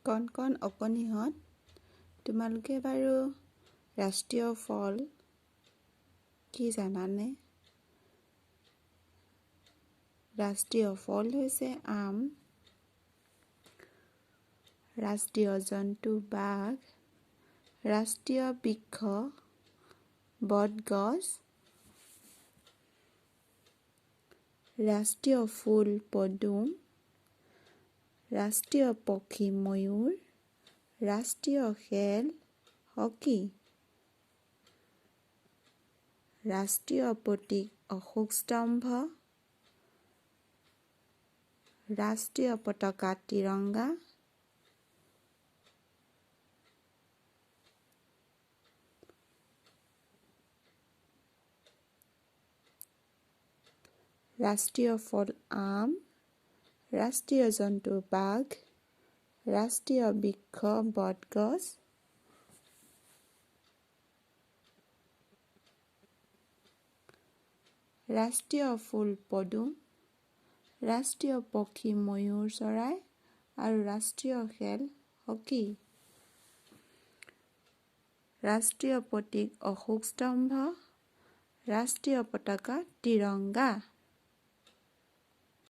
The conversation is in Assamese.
কণ কণ অকণিহঁত, তোমালোকে বাৰু ৰাষ্ট্ৰীয় ফল কি জানানে? ৰাষ্ট্ৰীয় ফল হৈছে আম, ৰাষ্ট্ৰীয় জন্তু বাঘ, ৰাষ্ট্ৰীয় বৃক্ষ বটগছ, ৰাষ্ট্ৰীয় ফুল পদুম, ৰাষ্ট্ৰীয় পক্ষী ময়ূৰ, ৰাষ্ট্ৰীয় খেল হকী, ৰাষ্ট্ৰীয় প্ৰতীক অশোক স্তম্ভ, ৰাষ্ট্ৰীয় পতাকা তিৰংগা, ৰাষ্ট্ৰীয় ফল আম, ৰাষ্ট্ৰীয় জন্তু বাঘ, ৰাষ্ট্ৰীয় বৃক্ষ বটগছ, ৰাষ্ট্ৰীয় ফুল পদুম, ৰাষ্ট্ৰীয় পক্ষী ময়ূৰ চৰাই আৰু ৰাষ্ট্ৰীয় খেল হকী। ৰাষ্ট্ৰীয় প্ৰতীক অশোক স্তম্ভ, ৰাষ্ট্ৰীয় পতাকা তিৰংগা।